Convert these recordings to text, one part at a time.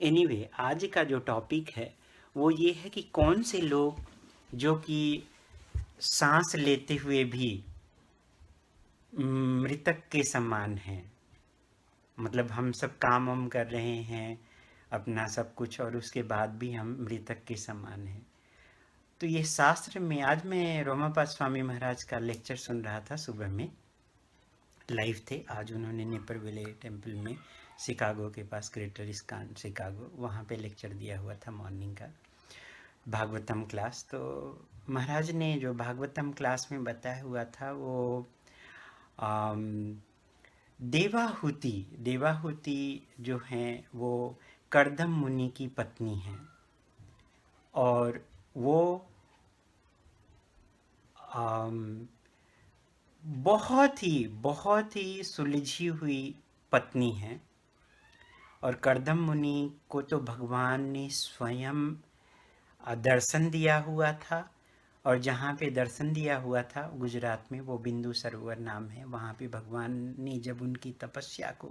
Anyway आज का जो टॉपिक है वो ये है कि कौन से लोग जो कि सांस लेते हुए भी मृतक के समान हैं। मतलब हम सब काम हम कर रहे हैं अपना सब कुछ और उसके बाद भी हम मृतक के समान हैं। तो ये शास्त्र में आज मैं रोमापाद स्वामी महाराज का लेक्चर सुन रहा था, सुबह में लाइव थे। आज उन्होंने नेपरविले टेम्पल में शिकागो के पास, ग्रेटर इस्कॉन शिकागो, वहाँ पे लेक्चर दिया हुआ था मॉर्निंग का भागवतम क्लास। तो महाराज ने जो भागवतम क्लास में बताया हुआ था वो आम, देवाहुति देवाहुति जो हैं वो कर्दम मुनि की पत्नी हैं और वो आम, बहुत ही सुलझी हुई पत्नी हैं। और कर्दम मुनि को तो भगवान ने स्वयं दर्शन दिया हुआ था। और जहाँ पे दर्शन दिया हुआ था गुजरात में, वो बिंदु सरोवर नाम है, वहाँ पे भगवान ने जब उनकी तपस्या को,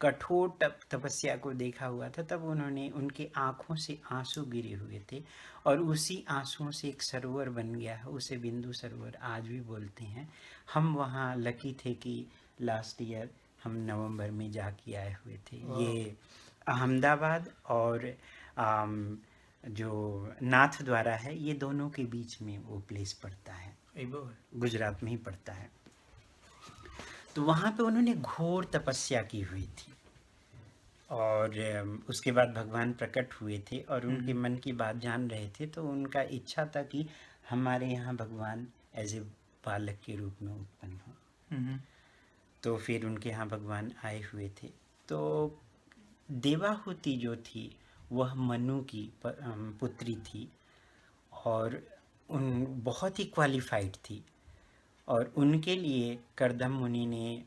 कठोर तपस्या को देखा हुआ था, तब उन्होंने, उनके आँखों से आंसू गिरे हुए थे और उसी आंसुओं से एक सरोवर बन गया है, उसे बिंदु सरोवर आज भी बोलते हैं। हम वहाँ लकी थे कि लास्ट ईयर हम नवंबर में जाके आए हुए थे। ये अहमदाबाद और जो नाथ द्वारा है, ये दोनों के बीच में वो प्लेस पड़ता है, गुजरात में ही पड़ता है। तो वहाँ पे उन्होंने घोर तपस्या की हुई थी और उसके बाद भगवान प्रकट हुए थे और उनके मन की बात जान रहे थे। तो उनका इच्छा था कि हमारे यहाँ भगवान एज ए बालक के रूप में उत्पन्न हो। तो फिर उनके यहाँ भगवान आए हुए थे। तो देवाहुति जो थी वह मनु की पुत्री थी और उन बहुत ही क्वालिफाइड थी। और उनके लिए कर्दम मुनि ने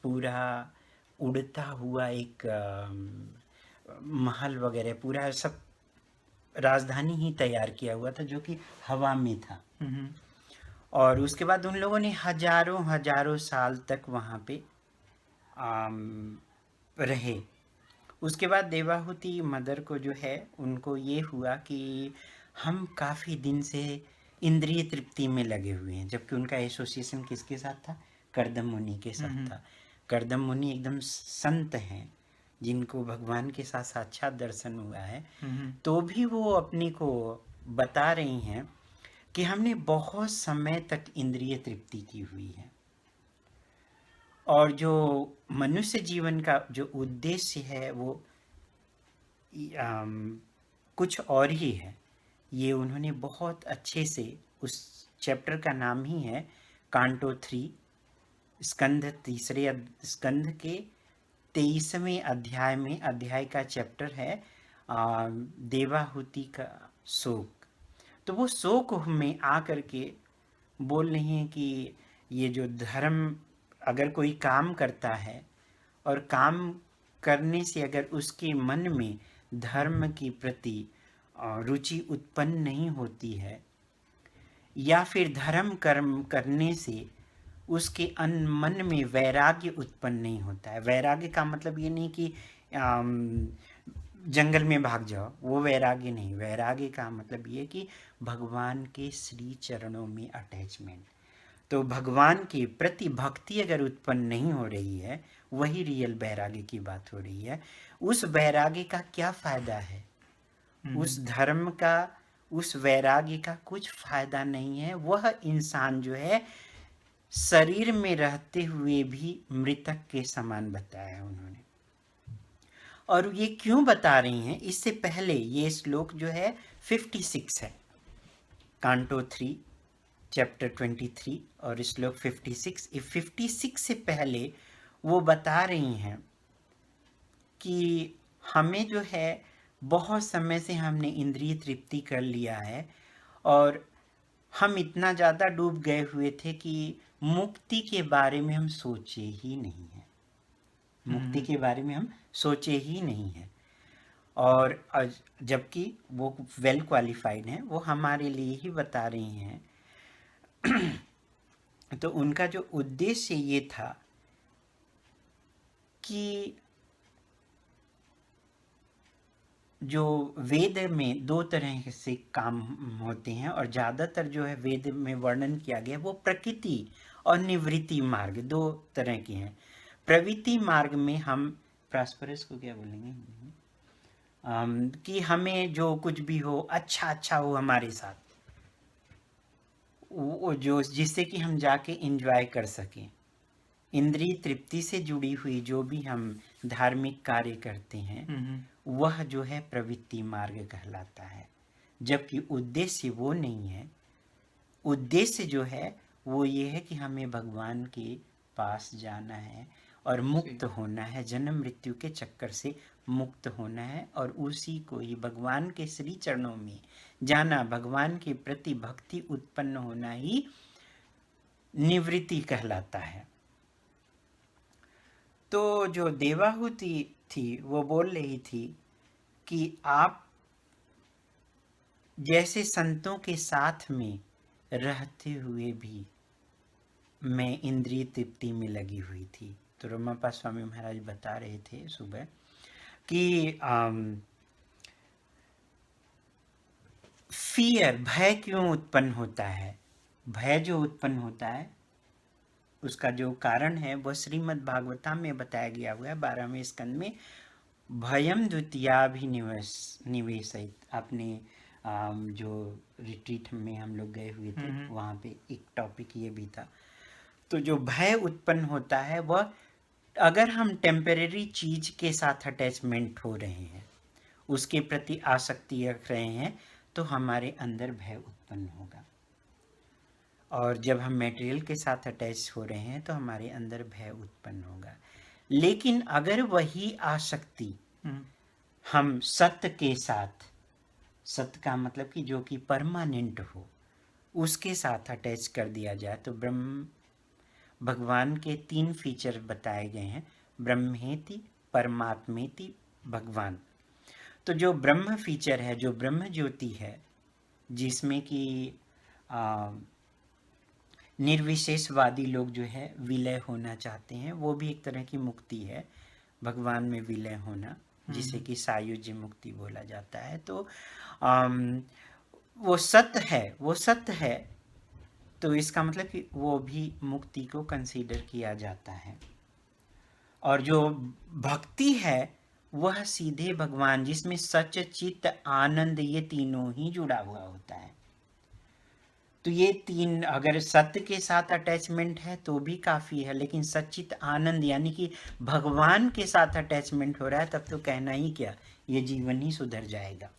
पूरा उड़ता हुआ एक महल वगैरह, पूरा सब राजधानी ही तैयार किया हुआ था जो कि हवा में था। और उसके बाद उन लोगों ने हजारों हजारों साल तक वहाँ पे रहे। उसके बाद देवाहुति मदर को जो है, उनको ये हुआ कि हम काफ़ी दिन से इंद्रिय तृप्ति में लगे हुए हैं, जबकि उनका एसोसिएशन किसके साथ था? कर्दम मुनि के साथ था। कर्दम मुनि एकदम संत हैं जिनको भगवान के साथ साक्षात दर्शन हुआ है। तो भी वो अपने को बता रही हैं कि हमने बहुत समय तक इंद्रिय तृप्ति की हुई है और जो मनुष्य जीवन का जो उद्देश्य है वो कुछ और ही है। ये उन्होंने बहुत अच्छे से, उस चैप्टर का नाम ही है कांटो 3, स्कंध तीसरे स्कंध के 23वें अध्याय में, अध्याय का चैप्टर है देवाहुति का शोक। तो वो शोक में आकर के बोल रही हैं कि ये जो धर्म, अगर कोई काम करता है और काम करने से अगर उसके मन में धर्म के प्रति रुचि उत्पन्न नहीं होती है, या फिर धर्म कर्म करने से उसके मन में वैराग्य उत्पन्न नहीं होता है। वैराग्य का मतलब ये नहीं कि जंगल में भाग जाओ, वो वैराग्य नहीं। वैराग्य का मतलब ये कि भगवान के श्री चरणों में अटैचमेंट। तो भगवान के प्रति भक्ति अगर उत्पन्न नहीं हो रही है, वही रियल वैराग्य की बात हो रही है। उस वैराग्य का क्या फायदा है? उस धर्म का, उस वैराग्य का कुछ फायदा नहीं है। वह इंसान जो है शरीर में रहते हुए भी मृतक के समान बताया है उन्होंने। और ये क्यों बता रही हैं? इससे पहले ये श्लोक जो है 56 है, कांटो 3 चैप्टर 23 और श्लोक 56। 56 से पहले वो बता रही हैं कि हमें जो है बहुत समय से हमने इंद्रिय तृप्ति कर लिया है और हम इतना ज़्यादा डूब गए हुए थे कि मुक्ति के बारे में हम सोचे ही नहीं हैं। मुक्ति के बारे में हम सोचे ही नहीं हैं। और जबकि वो वेल क्वालिफाइड हैं, वो हमारे लिए ही बता रही हैं। तो उनका जो उद्देश्य ये था कि जो वेद में दो तरह से काम होते हैं, और ज़्यादातर जो है वेद में वर्णन किया गया वो प्रकृति और निवृत्ति मार्ग दो तरह के हैं। प्रवृत्ति मार्ग में हम प्रॉस्परस को क्या बोलेंगे हिंदी में? कि हमें जो कुछ भी हो अच्छा अच्छा हो हमारे साथ, वो जो जिससे कि हम जाके एंजॉय कर सकें। इंद्रिय तृप्ति से जुड़ी हुई जो भी हम धार्मिक कार्य करते हैं वह जो है प्रवृत्ति मार्ग कहलाता है, जबकि उद्देश्य वो नहीं है। उद्देश्य जो है वो ये है कि हमें भगवान के पास जाना है और मुक्त होना है, जन्म मृत्यु के चक्कर से मुक्त होना है, और उसी को ही भगवान के श्री चरणों में जाना, भगवान के प्रति भक्ति उत्पन्न होना ही निवृत्ति कहलाता है। तो जो देवाहुति थी वो बोल रही थी कि आप जैसे संतों के साथ में रहते हुए भी मैं इंद्रिय तृप्ति में लगी हुई थी। तो रमापा स्वामी महाराज बता रहे थे सुबह कि फियर, भय क्यों उत्पन्न होता है। भय जो उत्पन्न होता है उसका जो कारण है वह श्रीमद् भागवतम में बताया गया हुआ है 12वें स्कंद में। भयम द्वितीयाभिनिवेशित, आपने जो रिट्रीट में हम लोग गए हुए थे वहाँ पे एक टॉपिक ये भी था। तो जो भय उत्पन्न होता है वह अगर हम टेम्परेरी चीज के साथ अटैचमेंट हो रहे हैं, उसके प्रति आसक्ति रख रहे हैं, तो हमारे अंदर भय उत्पन्न होगा। और जब हम मटेरियल के साथ अटैच हो रहे हैं तो हमारे अंदर भय उत्पन्न होगा। लेकिन अगर वही आसक्ति हम सत्य के साथ, सत्य का मतलब कि जो कि परमानेंट हो, उसके साथ अटैच कर दिया जाए तो ब्रह्म भगवान के 3 फीचर बताए गए हैं, ब्रह्मेति, परमात्मेति, भगवान। तो जो ब्रह्म फीचर है, जो ब्रह्म ज्योति है, जिसमें कि निर्विशेषवादी लोग जो है विलय होना चाहते हैं, वो भी एक तरह की मुक्ति है, भगवान में विलय होना, जिसे कि सायुज्य मुक्ति बोला जाता है। तो वो सत्य है, वो सत्य है, तो इसका मतलब कि वो भी मुक्ति को कंसीडर किया जाता है। और जो भक्ति है वह सीधे भगवान, जिसमें सच चित्त आनंद ये तीनों ही जुड़ा हुआ होता है। तो ये तीन, अगर सत्य के साथ अटैचमेंट है तो भी काफी है, लेकिन सच्चित आनंद यानी कि भगवान के साथ अटैचमेंट हो रहा है, तब तो कहना ही क्या, ये जीवन ही सुधर जाएगा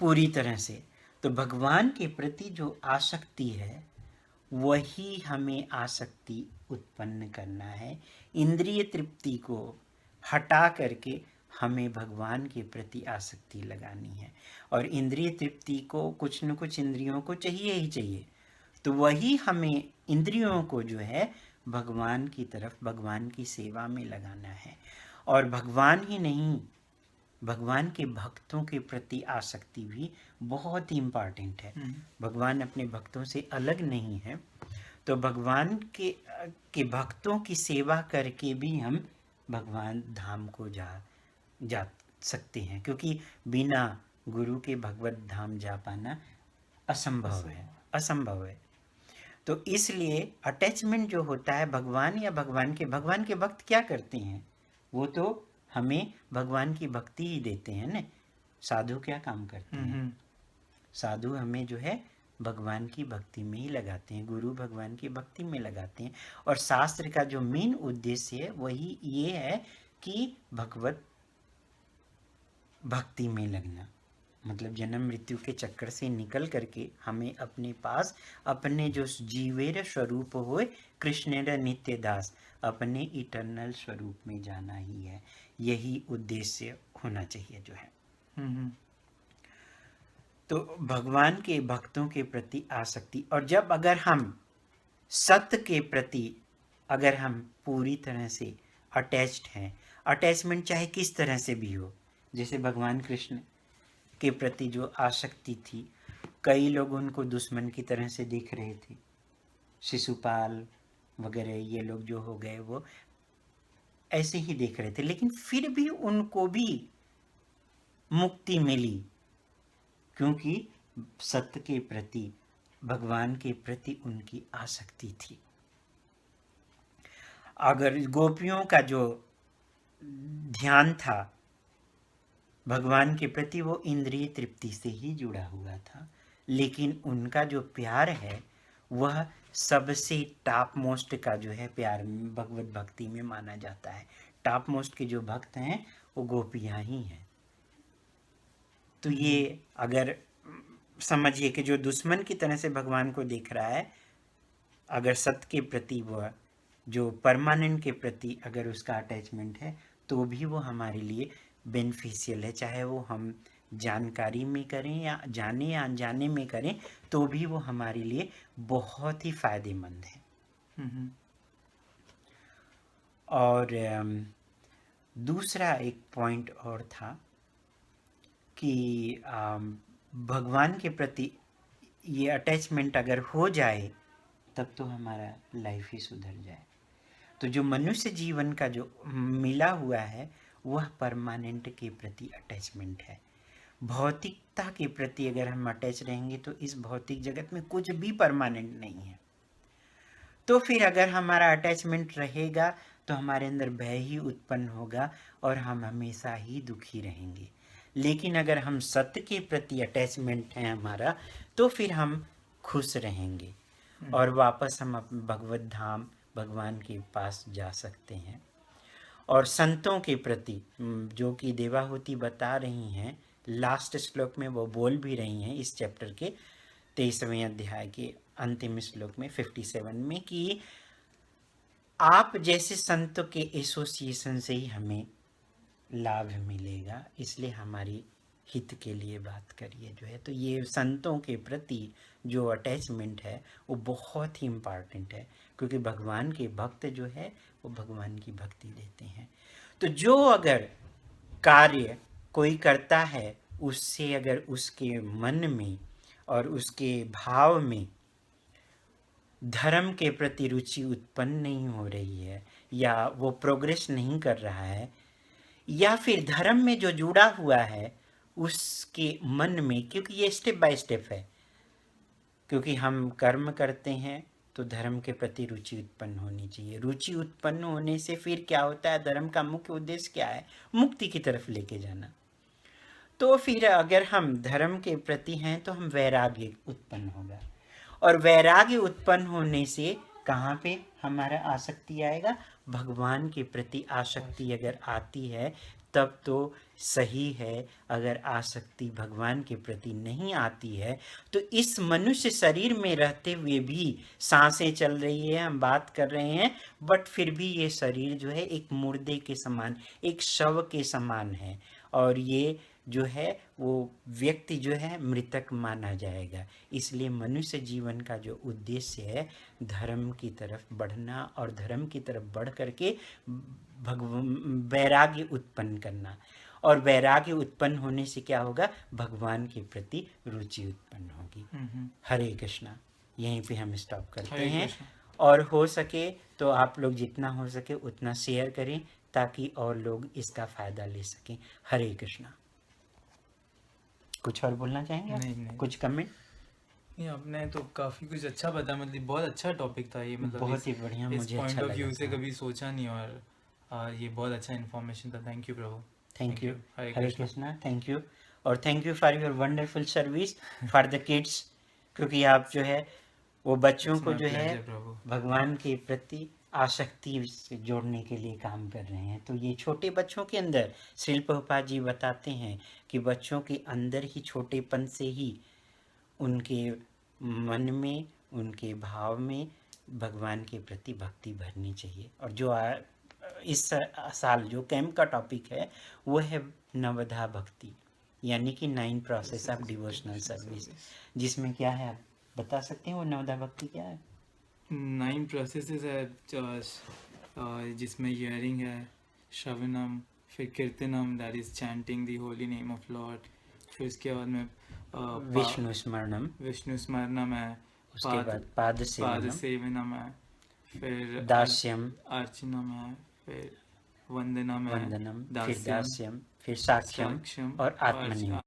पूरी तरह से। तो भगवान के प्रति जो आसक्ति है वही हमें आसक्ति उत्पन्न करना है। इंद्रिय तृप्ति को हटा करके हमें भगवान के प्रति आसक्ति लगानी है। और इंद्रिय तृप्ति को कुछ न कुछ इंद्रियों को चाहिए ही चाहिए, तो वही हमें इंद्रियों को जो है भगवान की तरफ, भगवान की सेवा में लगाना है। और भगवान ही नहीं, भगवान के भक्तों के प्रति आसक्ति भी बहुत ही इम्पॉर्टेंट है। भगवान अपने भक्तों से अलग नहीं है, तो भगवान के भक्तों की सेवा करके भी हम भगवान धाम को जा सकते हैं, क्योंकि बिना गुरु के भगवत धाम जा पाना असंभव है, असंभव है। तो इसलिए अटैचमेंट जो होता है भगवान या भगवान के भक्त क्या करते हैं, वो तो हमें भगवान की भक्ति ही देते हैं ना। साधु क्या काम करते हैं, साधु हमें जो है भगवान की भक्ति में ही लगाते हैं, गुरु भगवान की भक्ति में लगाते हैं। और शास्त्र का जो मेन उद्देश्य है वही ये है कि भगवत भक्ति में लगना, मतलब जन्म मृत्यु के चक्कर से निकल करके हमें अपने पास अपने जो जीवेर स्वरूप होए कृष्णेर नित्य दास, अपने इटर्नल स्वरूप में जाना ही है। यही उद्देश्य होना चाहिए जो है। तो भगवान के भक्तों के प्रति आसक्ति, और जब अगर हम सत्य के प्रति अगर हम पूरी तरह से अटैच्ड हैं, अटैचमेंट चाहे किस तरह से भी हो, जैसे भगवान कृष्ण के प्रति जो आसक्ति थी, कई लोग उनको दुश्मन की तरह से देख रहे थे, शिशुपाल वगैरह ये लोग जो हो गए वो ऐसे ही देख रहे थे, लेकिन फिर भी उनको भी मुक्ति मिली, क्योंकि सत्य के प्रति, भगवान के प्रति उनकी आसक्ति थी। अगर गोपियों का जो ध्यान था भगवान के प्रति, वो इंद्रिय तृप्ति से ही जुड़ा हुआ था, लेकिन उनका जो प्यार है वह सबसे टॉप मोस्ट का जो है प्यार भगवत भक्ति में माना जाता है। टॉप मोस्ट के जो भक्त हैं वो गोपियां ही हैं। तो ये अगर समझिए कि जो दुश्मन की तरह से भगवान को देख रहा है, अगर सत्य के प्रति वह जो परमानेंट के प्रति अगर उसका अटैचमेंट है, तो भी वो हमारे लिए बेनिफिशियल है। चाहे वो हम जानकारी में करें या जाने या अनजाने में करें, तो भी वो हमारे लिए बहुत ही फायदेमंद है। और दूसरा एक पॉइंट और था कि भगवान के प्रति ये अटैचमेंट अगर हो जाए तब तो हमारा लाइफ ही सुधर जाए। तो जो मनुष्य जीवन का जो मिला हुआ है वह परमानेंट के प्रति अटैचमेंट है। भौतिकता के प्रति अगर हम अटैच रहेंगे तो इस भौतिक जगत में कुछ भी परमानेंट नहीं है। तो फिर अगर हमारा अटैचमेंट रहेगा तो हमारे अंदर भय ही उत्पन्न होगा और हम हमेशा ही दुखी रहेंगे। लेकिन अगर हम सत्य के प्रति अटैचमेंट है हमारा, तो फिर हम खुश रहेंगे और वापस हम भगवत धाम भगवान के पास जा सकते हैं। और संतों के प्रति जो कि देवाहुति बता रही हैं, लास्ट श्लोक में वो बोल भी रही हैं इस चैप्टर के 23वें अध्याय के अंतिम श्लोक में 57 में, कि आप जैसे संतों के एसोसिएशन से ही हमें लाभ मिलेगा, इसलिए हमारी हित के लिए बात करिए जो है। तो ये संतों के प्रति जो अटैचमेंट है वो बहुत ही इम्पॉर्टेंट है, क्योंकि भगवान के भक्त जो है वो भगवान की भक्ति देते हैं। तो जो अगर कार्य कोई करता है उससे अगर उसके मन में और उसके भाव में धर्म के प्रति रुचि उत्पन्न नहीं हो रही है, या वो प्रोग्रेस नहीं कर रहा है, या फिर धर्म में जो जुड़ा हुआ है उसके मन में, क्योंकि ये स्टेप बाय स्टेप है, क्योंकि हम कर्म करते हैं तो धर्म के प्रति रुचि उत्पन्न होनी चाहिए। रुचि उत्पन्न होने से फिर क्या होता है, धर्म का मुख्य उद्देश्य क्या है, मुक्ति की तरफ लेके जाना। तो फिर अगर हम धर्म के प्रति हैं तो हम वैराग्य उत्पन्न होगा, और वैराग्य उत्पन्न होने से कहाँ पे हमारा आसक्ति आएगा, भगवान के प्रति आसक्ति अगर आती है तब तो सही है। अगर आसक्ति भगवान के प्रति नहीं आती है तो इस मनुष्य शरीर में रहते हुए भी सांसें चल रही है, हम बात कर रहे हैं, बट फिर भी ये शरीर जो है एक मुर्दे के समान, एक शव के समान है, और ये जो है वो व्यक्ति जो है मृतक माना जाएगा। इसलिए मनुष्य जीवन का जो उद्देश्य है धर्म की तरफ बढ़ना, और धर्म की तरफ बढ़ करके वैराग्य उत्पन्न करना, और वैराग्य उत्पन्न होने से क्या होगा, भगवान के प्रति रुचि उत्पन्न होगी। हरे कृष्णा। यहीं पे हम स्टॉप करते हैं, और हो सके तो आप लोग जितना हो सके उतना शेयर करें ताकि और लोग इसका फायदा ले सकें। हरे कृष्णा। कुछ और बोलना चाहेंगे? नहीं। कुछ कमेंट? नहीं, आपने तो काफ़ी कुछ अच्छा बताया, मतलब बहुत अच्छा टॉपिक था ये, मतलब बहुत ही बढ़िया, मुझे पॉइंट अच्छा ऑफ व्यू से लगा। कभी सोचा नहीं, और ये बहुत अच्छा इन्फॉर्मेशन था। थैंक यू प्रभु। Thank you. Hare Hare Krishna. Thank you, और thank you for your wonderful service for the kids, क्योंकि आप जो है वो बच्चों को जो है प्रभु। भगवान के प्रति आसक्ति से जोड़ने के लिए काम कर रहे हैं। तो ये छोटे बच्चों के अंदर, श्रील प्रभुपाद जी बताते हैं कि बच्चों के अंदर ही छोटेपन से ही उनके मन में, उनके भाव में भगवान के प्रति भक्ति भरनी चाहिए। और जो इस साल जो कैंप का टॉपिक है वो है नवधा भक्ति, यानी कि 9 प्रोसेस ऑफ डिवोशनल सर्विस, जिसमें क्या है आप बता सकते हैं वो नवधा भक्ति क्या है? 9 प्रोसेसेस है, जिसमें हियरिंग है, श्रवणम, फिर कीर्तनम that is chanting the holy name of lord, फिर उसके बाद में विष्णु स्मरणम है, उसके बाद पाद सेवनम है, फिर दास्यम, अर्चनम है, फिर वंदनम है, फिर दास्यम, फिर साक्ष्यम साक्ष्यम और आत्मनियम।